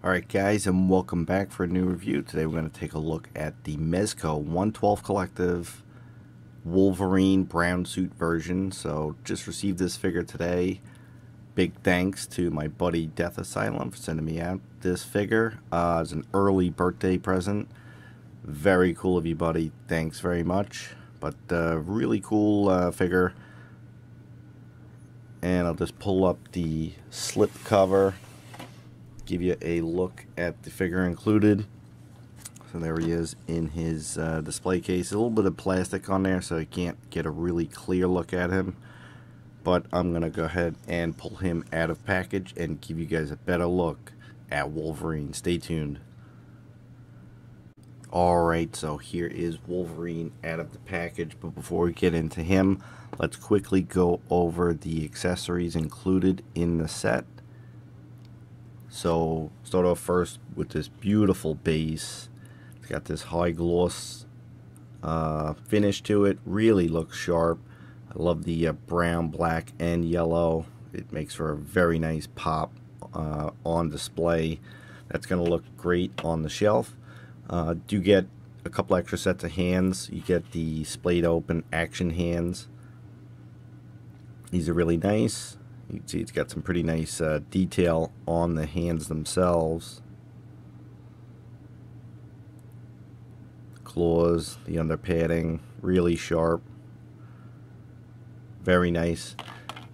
Alright guys, and welcome back for a new review. Today we're going to take a look at the Mezco 112 Collective Wolverine brown suit version. So just received this figure today. Big thanks to my buddy Death Asylum for sending me out this figure as an early birthday present. Very cool of you, buddy. Thanks very much. But really cool figure. And I'll just pull up the slip cover, give you a look at the figure included. So there he is in his display case. A little bit of plastic on there so I can't get a really clear look at him, but I'm gonna go ahead and pull him out of package and give you guys a better look at Wolverine. Stay tuned. Alright, so here is Wolverine out of the package, but before we get into him, let's quickly go over the accessories included in the set. So start off first with this beautiful base. It's got this high gloss finish to it. Really looks sharp. I love the brown, black, and yellow. It makes for a very nice pop on display. That's going to look great on the shelf. Do get a couple extra sets of hands. You get the splayed open action hands. These are really nice. You can see it's got some pretty nice detail on the hands themselves. Claws, the under padding, really sharp. Very nice.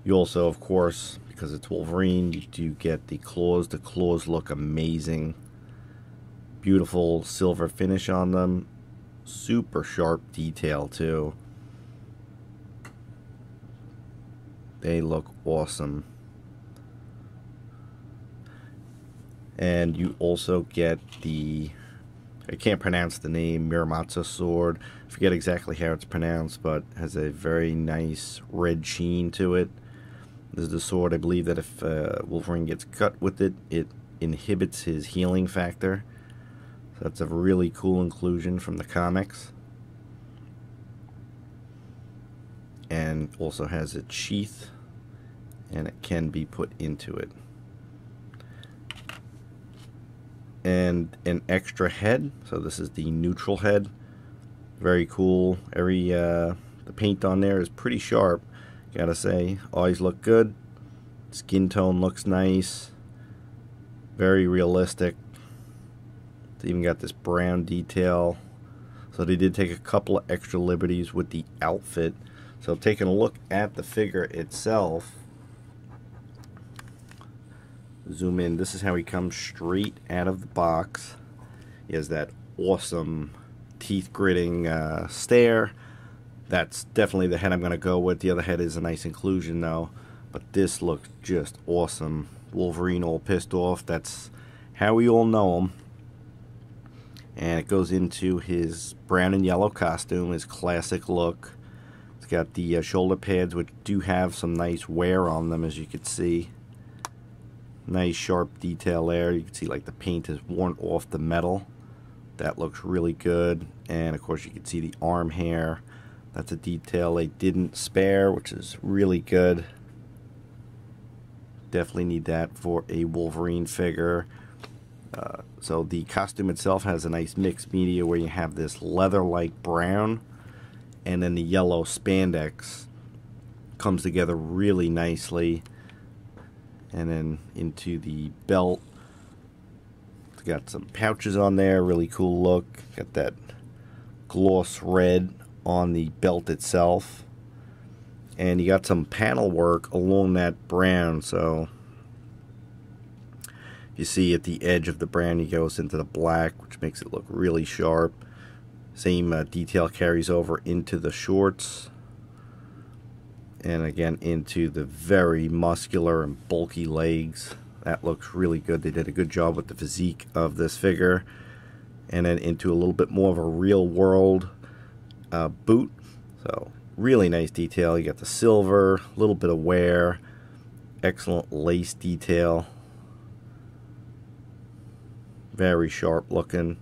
You also, of course, because it's Wolverine, you do get the claws. The claws look amazing. Beautiful silver finish on them. Super sharp detail too. They look awesome. And you also get the, I can't pronounce the name, Miramatsu sword. I forget exactly how it's pronounced, but has a very nice red sheen to it. This is the sword, I believe, that if Wolverine gets cut with it, it inhibits his healing factor. So that's a really cool inclusion from the comics. And also has its sheath, and it can be put into it. And an extra head, so this is the neutral head. Very cool. The paint on there is pretty sharp, gotta say. Eyes look good. Skin tone looks nice. Very realistic. It's even got this brown detail. So they did take a couple of extra liberties with the outfit. So taking a look at the figure itself, zoom in, this is how he comes straight out of the box. He has that awesome teeth gritting stare. That's definitely the head I'm going to go with. The other head is a nice inclusion though, but this looks just awesome. Wolverine all pissed off. That's how we all know him. And it goes into his brown and yellow costume, his classic look. It's got the shoulder pads, which do have some nice wear on them, as you can see. Nice sharp detail there. You can see like the paint has worn off the metal. That looks really good. And of course you can see the arm hair. That's a detail they didn't spare, which is really good. Definitely need that for a Wolverine figure. So the costume itself has a nice mixed media where you have this leather-like brown, and then the yellow spandex comes together really nicely. And then into the belt, it's got some pouches on there, really cool look. Got that gloss red on the belt itself, and you got some panel work along that brown. So you see at the edge of the brown, he goes into the black, which makes it look really sharp. Same detail carries over into the shorts, and again into the very muscular and bulky legs. That looks really good. They did a good job with the physique of this figure. And then into a little bit more of a real world boot. So really nice detail. You got the silver, a little bit of wear, excellent lace detail. Very sharp looking.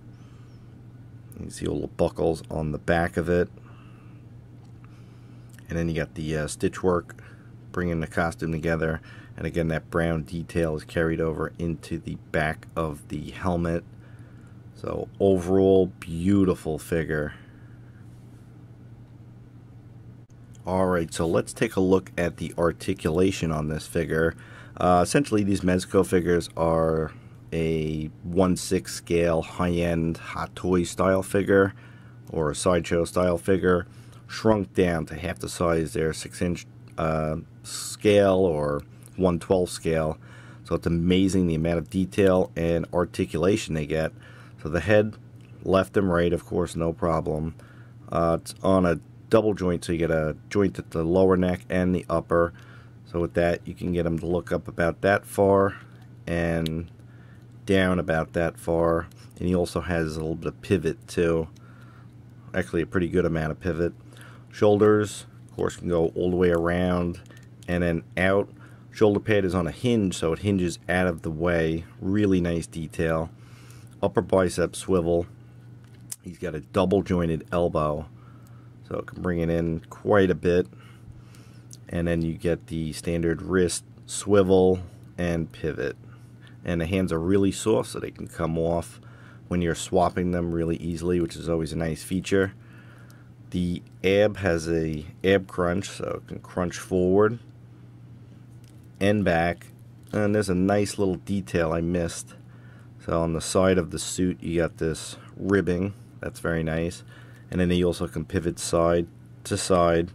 You can see all the buckles on the back of it. And then you got the stitch work bringing the costume together. And again, that brown detail is carried over into the back of the helmet. So overall, beautiful figure. Alright, so let's take a look at the articulation on this figure. Essentially, these Mezco figures are a 1/6 scale high-end Hot Toys style figure, or a Sideshow style figure, shrunk down to half the size their 6-inch scale or 1/12 scale. So it's amazing the amount of detail and articulation they get. So the head, left and right, of course, no problem. It's on a double joint, so you get a joint at the lower neck and the upper. So with that, you can get them to look up about that far and down about that far. And he also has a little bit of pivot too. Actually, a pretty good amount of pivot. Shoulders, of course, can go all the way around and then out. Shoulder pad is on a hinge, so it hinges out of the way. Really nice detail. Upper bicep swivel. He's got a double jointed elbow, so it can bring it in quite a bit. And then you get the standard wrist swivel and pivot. And the hands are really soft, so they can come off when you're swapping them really easily, which is always a nice feature. The ab has a ab crunch, so it can crunch forward and back. And there's a nice little detail I missed. So on the side of the suit, you got this ribbing. That's very nice. And then he also can pivot side to side.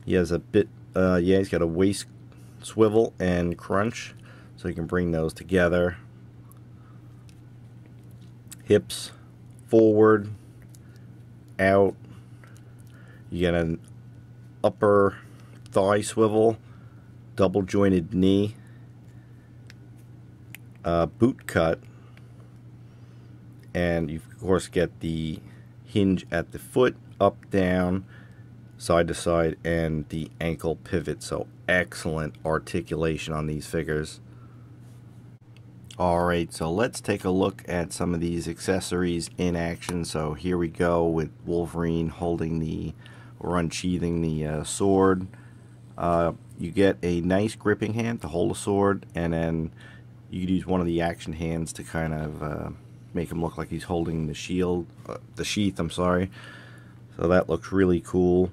He has a bit, he's got a waist swivel and crunch, so you can bring those together. Hips forward, out. You get an upper thigh swivel, double jointed knee, boot cut, and you of course get the hinge at the foot, up, down, side to side, and the ankle pivot. So excellent articulation on these figures. Alright, so let's take a look at some of these accessories in action. So here we go with Wolverine holding the, or unsheathing the sword. You get a nice gripping hand to hold a sword, and then you could use one of the action hands to kind of make him look like he's holding the shield, the sheath, I'm sorry. So that looks really cool.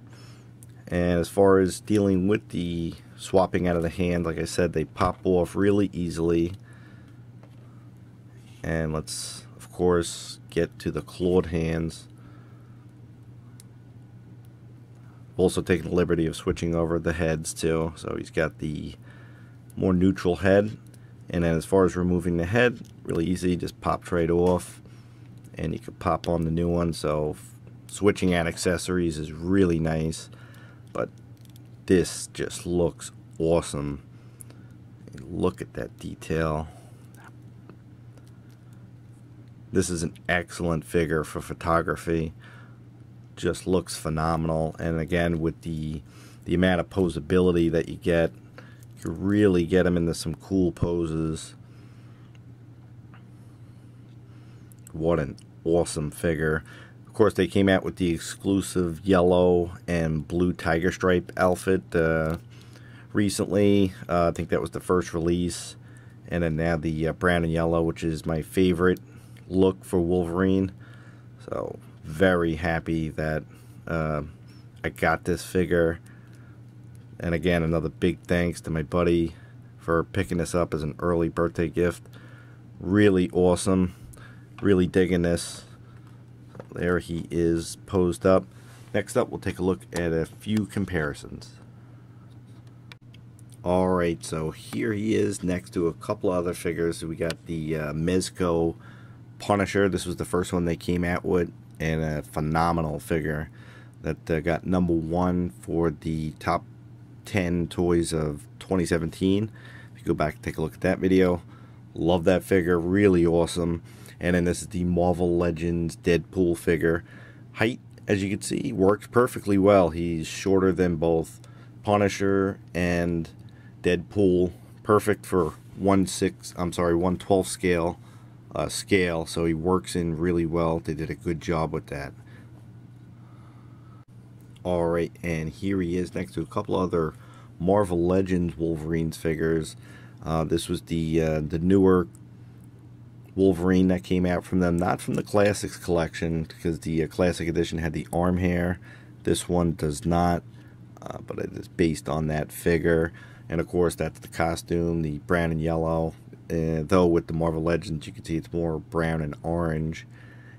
And as far as dealing with the swapping out of the hand, like I said, they pop off really easily. And let's, of course, get to the clawed hands. Also taking the liberty of switching over the heads too. So he's got the more neutral head. And then as far as removing the head, really easy, just pops right off. And you can pop on the new one. So switching out accessories is really nice. But this just looks awesome. Look at that detail. This is an excellent figure for photography. Just looks phenomenal. And again, with the amount of posability that you get, you can really get him into some cool poses. What an awesome figure. Of course, they came out with the exclusive yellow and blue tiger stripe outfit recently. I think that was the first release. And then now the brown and yellow, which is my favorite look for Wolverine. So very happy that I got this figure. And again, another big thanks to my buddy for picking this up as an early birthday gift. Really awesome. Really digging this. So there he is posed up. Next up, we'll take a look at a few comparisons. Alright, so here he is next to a couple other figures. We got the Mezco Punisher. This was the first one they came out with, and a phenomenal figure that got #1 for the top 10 toys of 2017. If you go back and take a look at that video, love that figure, really awesome. And then this is the Marvel Legends Deadpool figure. Height, as you can see, works perfectly well. He's shorter than both Punisher and Deadpool. Perfect for 1/12 scale. So he works in really well. They did a good job with that. Alright, and here he is next to a couple other Marvel Legends Wolverine's figures. This was the newer Wolverine that came out from them, not from the Classics collection, because the Classic Edition had the arm hair. This one does not, but it is based on that figure. And of course, that's the costume, the brown and yellow. Though with the Marvel Legends, you can see it's more brown and orange.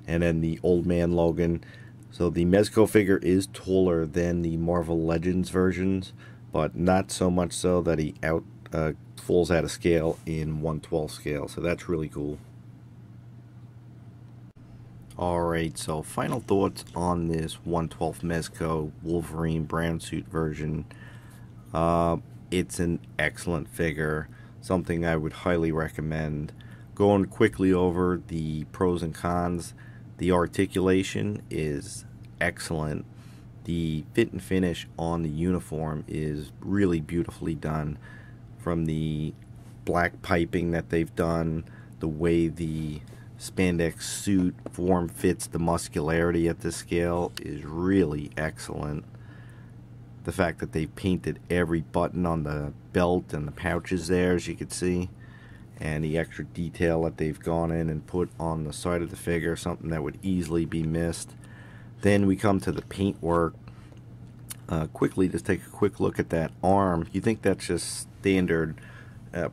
And then the Old Man Logan. So the Mezco figure is taller than the Marvel Legends versions, but not so much so that he falls out of scale in 1/12 scale. So that's really cool. Alright, so final thoughts on this 1/12 Mezco Wolverine brown suit version. It's an excellent figure, something I would highly recommend. Going quickly over the pros and cons, the articulation is excellent. The fit and finish on the uniform is really beautifully done. From the black piping that they've done, the way the spandex suit form fits the muscularity at this scale is really excellent. The fact that they painted every button on the belt and the pouches there, as you can see, and the extra detail that they've gone in and put on the side of the figure, something that would easily be missed. Then we come to the paintwork. Quickly, just take a quick look at that arm. You think that's just standard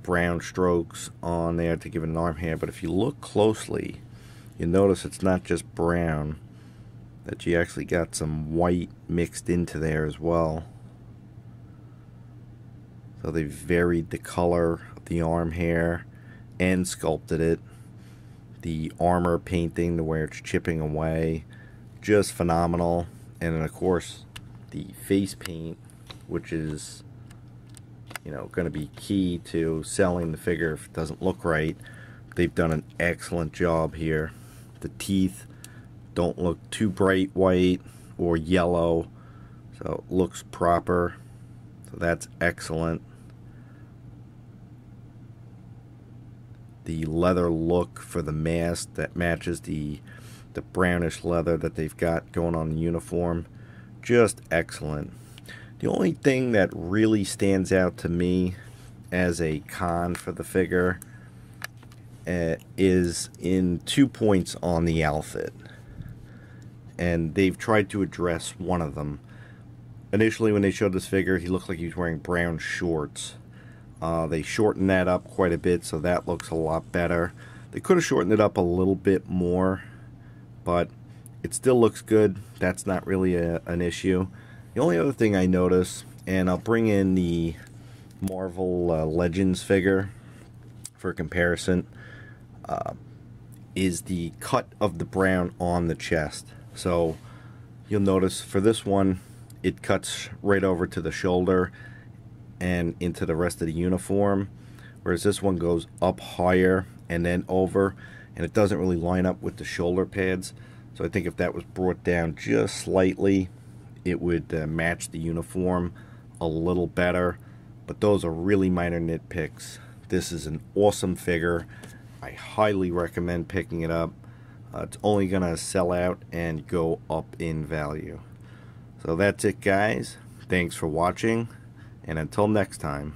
brown strokes on there to give an arm hair, but if you look closely, you notice it's not just brown, that you actually got some white mixed into there as well. So they varied the color of the arm hair and sculpted it. The armor painting, the way it's chipping away, just phenomenal. And then of course the face paint, which is, you know, going to be key to selling the figure if it doesn't look right. They've done an excellent job here. The teeth don't look too bright white or yellow, so it looks proper. So that's excellent. The leather look for the mask that matches the brownish leather that they've got going on the uniform, just excellent. The only thing that really stands out to me as a con for the figure is in 2 points on the outfit, and they've tried to address one of them. Initially when they showed this figure, he looked like he was wearing brown shorts. They shortened that up quite a bit, so that looks a lot better. They could have shortened it up a little bit more, but it still looks good. That's not really an issue. The only other thing I notice, and I'll bring in the Marvel Legends figure for comparison, is the cut of the brown on the chest. So you'll notice for this one, it cuts right over to the shoulder and into the rest of the uniform, whereas this one goes up higher and then over, and it doesn't really line up with the shoulder pads. So I think if that was brought down just slightly, it would match the uniform a little better. But those are really minor nitpicks. This is an awesome figure. I highly recommend picking it up. It's only gonna sell out and go up in value. So that's it, guys. Thanks for watching, and until next time.